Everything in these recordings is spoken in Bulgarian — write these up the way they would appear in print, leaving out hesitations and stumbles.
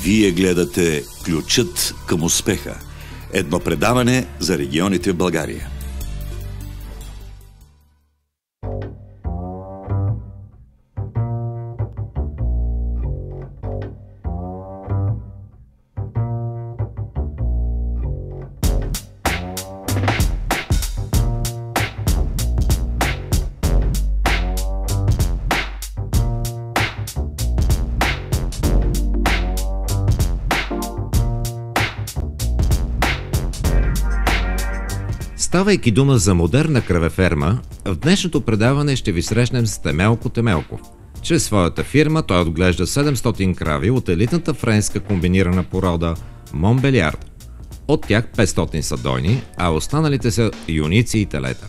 Вие гледате Ключът към успеха. Едно предаване за регионите в България. Ставайки дума за модерна кравеферма, в днешното предаване ще ви срещнем с Темелко Темелков. Чрез своята фирма той отглежда 700 крави от елитната френска комбинирана порода Монбелиард. От тях 500 са дойни, а останалите са юници и телета.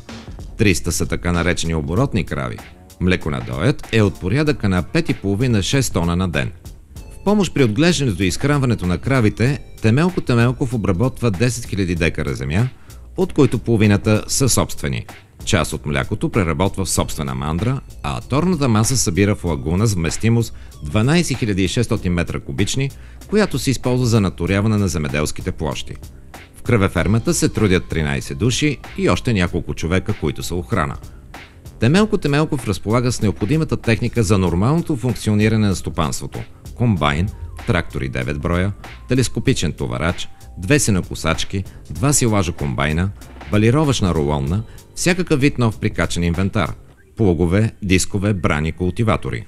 300 са така наречени оборотни крави. Млеконадоят е от порядъка на 5,5-6 тона на ден. В помощ при отглеждането и изхранването на кравите, Темелко Темелков обработва 10 000 декара земя, от които половината са собствени. Част от млякото преработва в собствена мандра, а торната маса събира в лагуна с вместимост 12 600 метра кубични, която се използва за наторяване на земеделските площи. В кравефермата се трудят 13 души и още няколко човека, които са охрана. Темелко Темелков разполага с необходимата техника за нормалното функциониране на стопанството – комбайн, трактори 9 броя, телескопичен товарач, 2 сенокосачки, 2 силажа комбайна, балировъчна рулонна, всякакъв вид нов прикачен инвентар, плугове, дискове, брани, култиватори.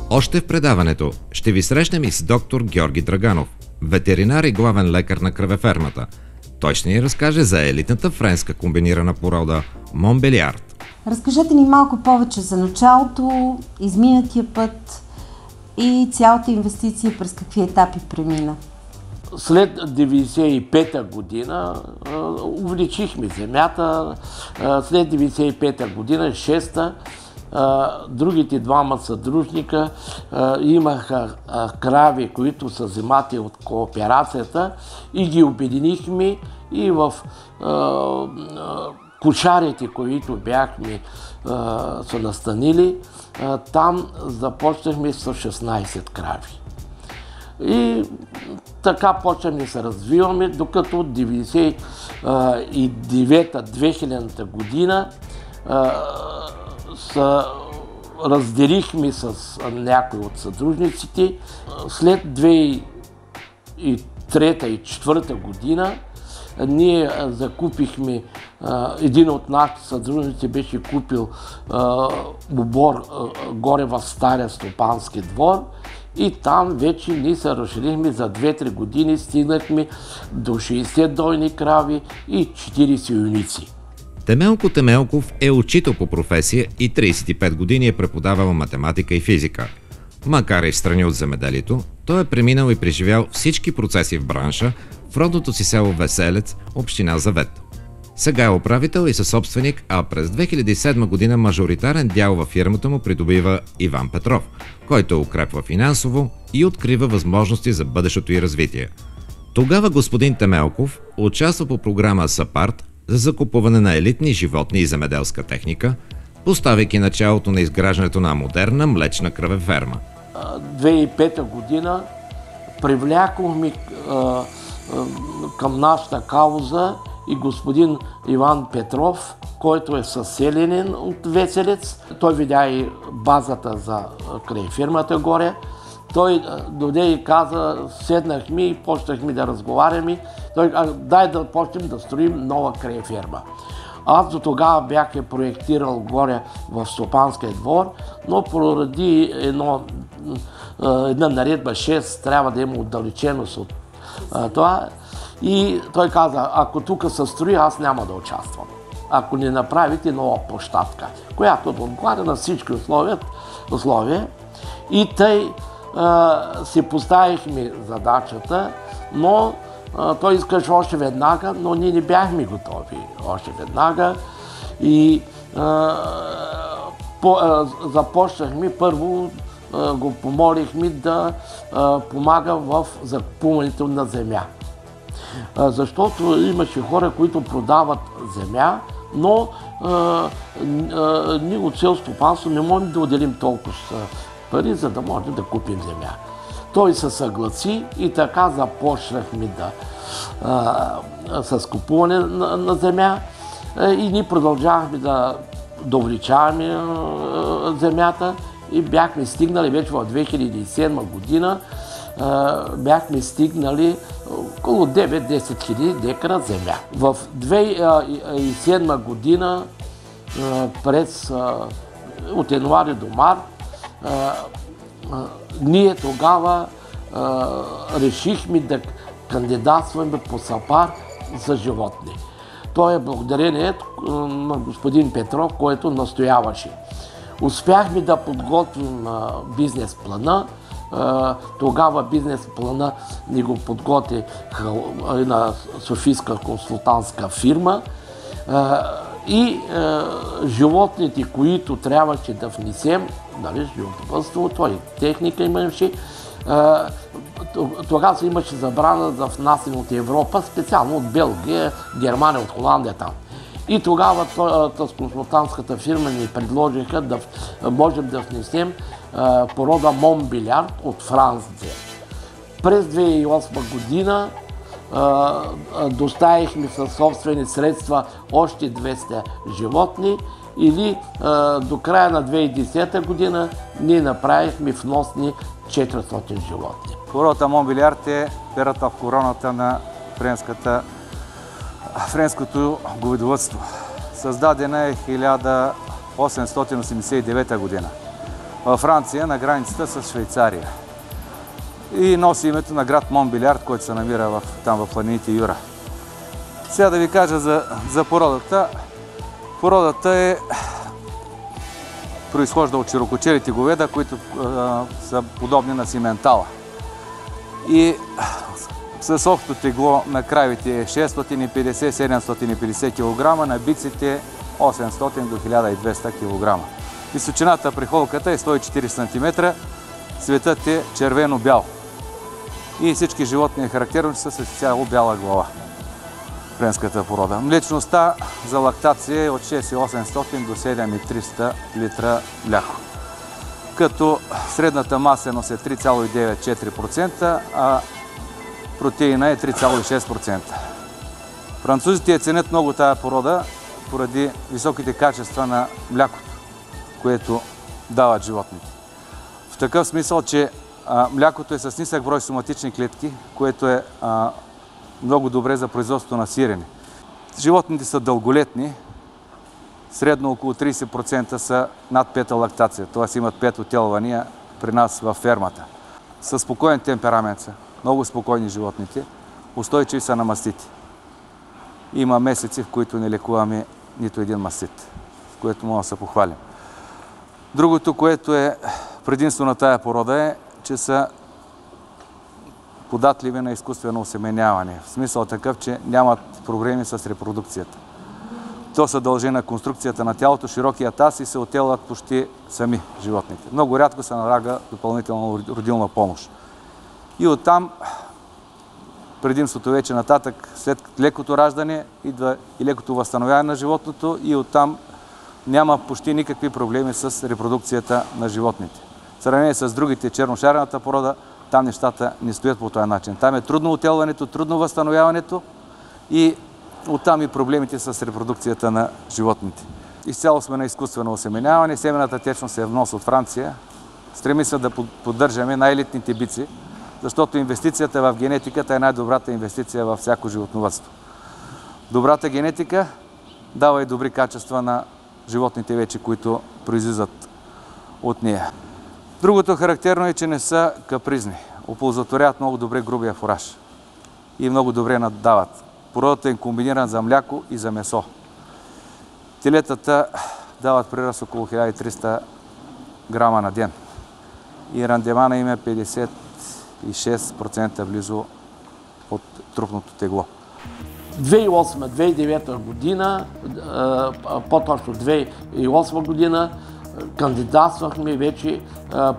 Още в предаването ще ви срещнем и с доктор Георги Драганов, ветеринар и главен лекар на кравефермата. Той ще ни разкаже за елитната френска комбинирана порода Монбелиард. Разкажете ни малко повече за началото, изминатия път и цялата инвестиция през какви етапи премина. След 1995 година увеличихме земята. След 1995 година, 6-та, другите двама съдружника имаха крави, които са вземати от кооперацията и ги обединихме и в кошарите, които бяхме са настанили, там започнахме с 16 крави. И така почнахме да се развиваме, докато от 1999-2000 година разделихме с някои от съдружниците. След 2003 и 2004 година ние закупихме, един от нашите съдружници беше купил обор горе в стария стопански двор и там вече ние се разширихме за 2-3 години, стигнахме до 60 дойни крави и 40 юници. Темелко Темелков е учител по професия и 35 години е преподавал математика и физика. Макар и в страни от земеделието, той е преминал и преживял всички процеси в бранша в родното си село Веселец, община Завет. Сега е управител и съсобственик, а през 2007 година мажоритарен дял във фирмата му придобива Иван Петров, който укрепва финансово и открива възможности за бъдещото й развитие. Тогава господин Темелков участва по програма САПАРТ за закупуване на елитни животни и земеделска техника, поставяйки началото на изграждането на модерна млечна кравеферма. 2005 година привлякохме към нашата кауза и господин Иван Петров, който е съселянин от Веселец. Той видя и базата за край фирмата горе. Той дойде и каза, седнахме и почнахме да разговаряме. Той каза, дай да почнем да строим нова кравеферма. Аз до тогава бях проектирал горе в Стопанския двор, но поради една наредба 6 трябва да има отдалеченост от това. И той каза, ако тук се строи, аз няма да участвам. Ако не направите нова площадка, която отговаря на всички условия. И тъй си поставихме задачата, но той искаше още веднага, но ние не бяхме готови още веднага. И започнахме, първо го помолихме да помага в закупуването на земя. Защото имаше хора, които продават земя, но ние от селско стопанство не можем да отделим толкова пари, за да можем да купим земя. Той се съгласи и така започнахме с купуване на земя и ние продължавахме да увеличаваме земята и бяхме стигнали вече в 2007 година, бяхме стигнали около 9-10 хиляди декара земя. В 2007 година от януари до март ние тогава решихме да кандидатстваме по САПАР за животни. То е благодарение на господин Петров, който настояваше. Успяхме да подготвим бизнес плана. Тогава бизнес плана ни го подготви на софийска консултантска фирма и животните, които трябваше да внесем, животновъдството и техника имаше, тогава имаше забрана за внасяне от Европа, специално от Белгия, Германия, от Холандия там. И тогава с консултантската фирма ни предложиха да можем да внесем порода Монбелярд от Франция. През 2008 година доставихме със собствени средства още 200 животни или до края на 2010 година ние направихме вносни 400 животни. Породата Монбелярд е перата в короната на френското говедовъдство. Създадена е 1889 година във Франция, на границата с Швейцария. И носи името на град Монбелярд, който се намира там в планините Юра. Сега да ви кажа за породата. Породата произхожда от широкочелите говеда, които са подобни на симентала. И с общо тегло на кравите е 650-750 кг, на биците 800 до 1200 кг. Височината при холката е 140 см, цветът е червено-бял. И всички животни е характерно, че са с цяло бяла глава. Френската порода. Млечността за лактация е от 6800 до 7300 литра мляко. Като средната масеност е 3,94%, а протеина е 3,6%. Французите ценят много тая порода поради високите качества на млякото, което дават животните. В такъв смисъл, че млякото е с нисък брой соматични клетки, което е много добре за производството на сирене. Животните са дълголетни, средно около 30% са над 5-та лактация, т.е. имат 5 отелвания при нас във фермата. Със спокоен темперамент са, много спокойни животните, устойчиви са на мастити. Има месеци, в които не лекуваме нито един мастит, с което може да се похвалим. Другото, което е предимство на тая порода е, че са податливи на изкуствено осеменяване. В смисъл такъв, че нямат проблеми с репродукцията. То се дължи на конструкцията на тялото, широкия таз и се отелват почти сами животните. Много рядко се налага допълнителна родилна помощ. И оттам предимството вече нататък, след лекото раждане, идва и лекото възстановяване на животното и оттам няма почти никакви проблеми с репродукцията на животните. В сравнение с другите черношарената порода, там нещата не стоят по този начин. Там е трудно отелването, трудно възстановяването и оттам и проблемите с репродукцията на животните. Изцяло сме на изкуствено осеменяване. Семената течност е внос от Франция. Стреми се да поддържаме най-елитните бици, защото инвестицията в генетиката е най-добрата инвестиция във всяко животновъдство. Добрата генетика дава и добри качества на животните вече, които произлизат от нея. Другото характерно е, че не са капризни. Оползотворяват много добре грубия фураж и много добре наддават. Породата е комбинирана за мляко и за месо. Телетата дават приръст около 1300 грама на ден. И рандемана им е 56% близо от трупното тегло. 2008-2009 година, по-точно 2008 година, кандидатствахме вече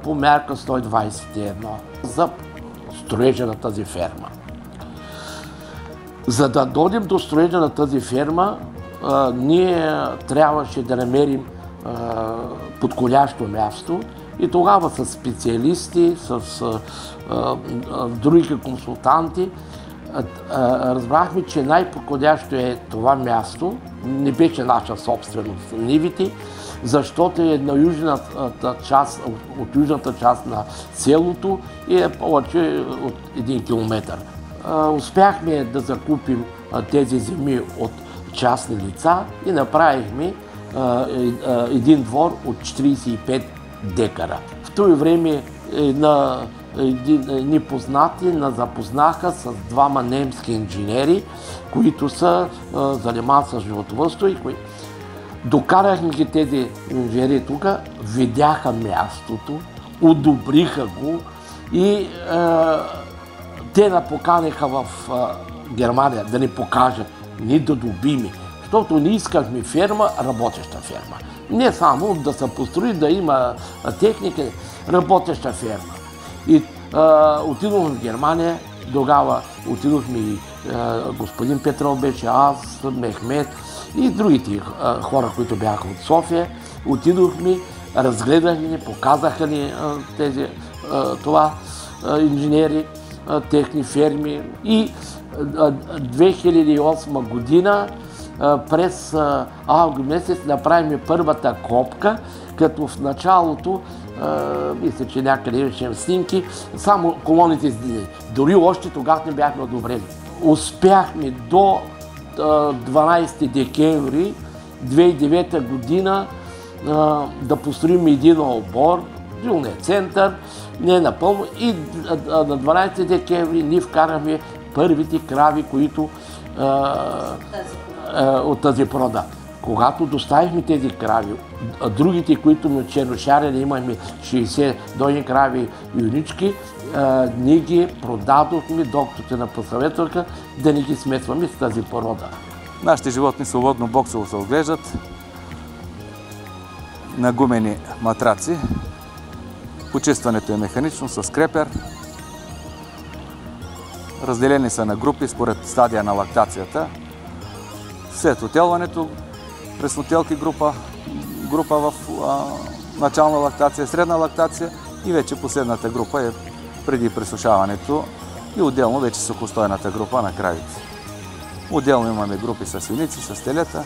по мярка 121 за строежа на тази ферма. За да дойдем до строежа на тази ферма, ние трябваше да намерим подходящо място и тогава с специалисти, с други консултанти, разбрахме, че най-подходящо е това място. Не беше наша собственост нивите, защото е на южната част, от южната част на селото и е повече от 1 километър. Успяхме да закупим тези земи от частни лица и направихме един двор от 45 декара. В това време едни познати нас запознаха с двама немски инженери, които са занимават с животновъдство и докарахме ги тези инженери тук, видяха мястото, одобриха го и те напоканиха в Германия да ни покажат, ние да добиме, защото ние искахме ферма, работеща ферма. Не само да се построи, да има техника, работеща ферма. И отидохме в Германия, тогава отидохме и господин Петров беше, аз, Мехмед и другите хора, които бяха от София. Отидохме, разгледахме ни, показаха ни това инженери, техни ферми и 2008 година през август месец направим първата копка, като в началото, мисля, че някъде имаше снимки, само колоните издигнали. Дори още тогава не бяхме одобрени. Успяхме до 12 декември 2009 година да построим един обор, жилния център, не напълно, и на 12 декември ние вкарахме първите крави, които от тази порода. Когато доставихме тези крави, другите, които ми черношарили, имахме 60 дойни крави и юнички, ние ги продадохме, докторите на посъветваха да не ги смесваме с тази порода. Нашите животни свободно боксово се отглеждат на гумени матраци. Почистването е механично с крепер. Разделени са на групи според стадия на лактацията. След отелването, преснотелки група в начална лактация, средна лактация и вече последната група е преди пресушаването и отделно вече сухостойната група на кравите. Отделно имаме групи с свиници, с телета.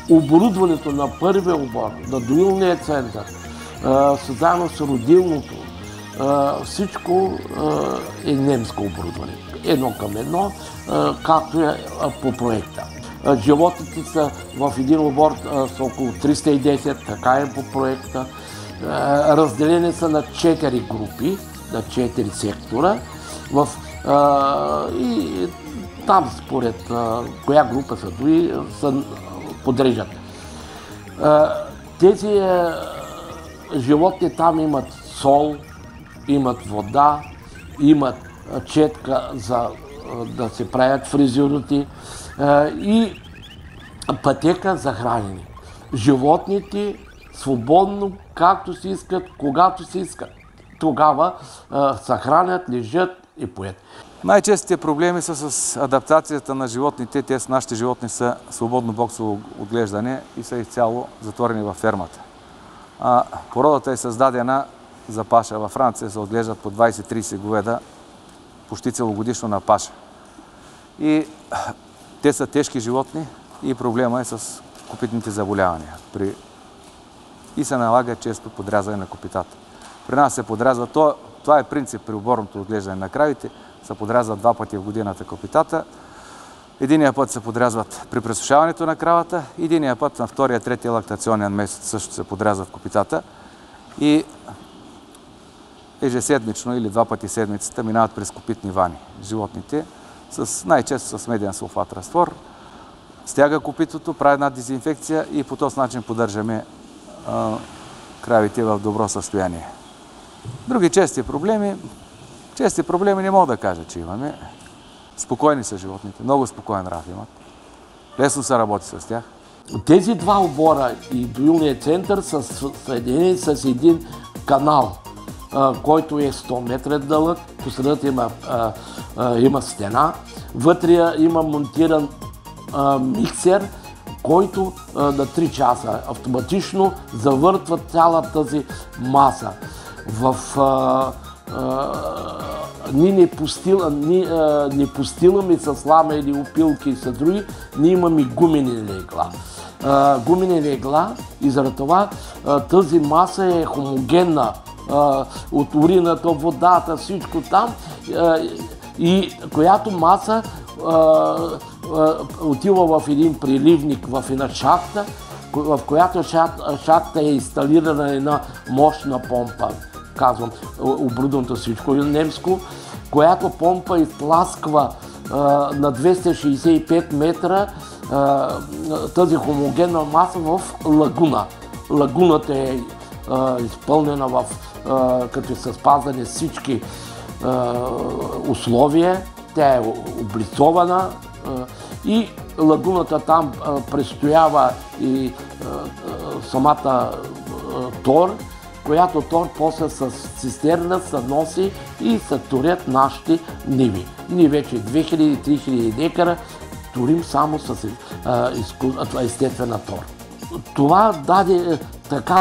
Оборудването на първия обор, на доилния център, заедно с родилното, всичко е немско оборудване. Едно към едно, както е по проекта. Животните са в един обор са около 310, така е по проекта. Разделени са на 4 групи, на 4 сектора. И там според коя група са дори, се подрежат. Тези животни там имат сол, имат вода, имат четка за да се правят фризюрите и пътека за хранене. Животните свободно, както си искат, когато си искат. Тогава се хранят, лежат и поят. Най-честите проблеми са с адаптацията на животните. Те с нашите животни са свободно боксово отглеждане и са изцяло затворени във фермата. Породата е създадена за паша. Във Франция се отглеждат по 20-30 говеда почти целогодишно на паша. И те са тежки животни и проблема е с копитните заболявания. И се налага често подрязване на копитата. При нас се подрязва, това е принцип при оборното отглеждане на кравите, се подрязват 2 пъти в годината копитата. Единия път се подрязват при пресушаването на кравата, единия път на 2-3 лактационен месец също се подрязват копитата. И ежеседмично или 2 пъти седмицата минават през копитни вани. Животните най-често с меден сулфат разтвор, стяга копитото, прави една дезинфекция и по този начин поддържаме кравите в добро състояние. Други чести проблеми не мога да кажа, че имаме. Спокойни са животните, много спокоен нрав имат. Лесно се работи с тях. Тези два обора и доилният център са съединени с един канал. който е 100 метра дълъг, посредът има стена, вътре има монтиран миксер, който на 3 часа автоматично завъртва цялата тази маса. Ние не постиламе с лама или опилки и с други, ние имаме гумени легла. И заради това тази маса е хомогенна от урината, водата, всичко там, и която маса отива в един приливник, в една шахта, в която шахта е инсталирана една мощна помпа, казвам оборудването всичко немско, която помпа изтласква на 265 метра тази хомогенна маса в лагуна. Лагуната е изпълнена като са спазани всички условия, тя е облицована и лагуната там престоява и самата тор, която тор после с цистерна се носи и се турят нашите ниви. Ние вече 2000-3000 декара турим само с естествена тор. Това даде така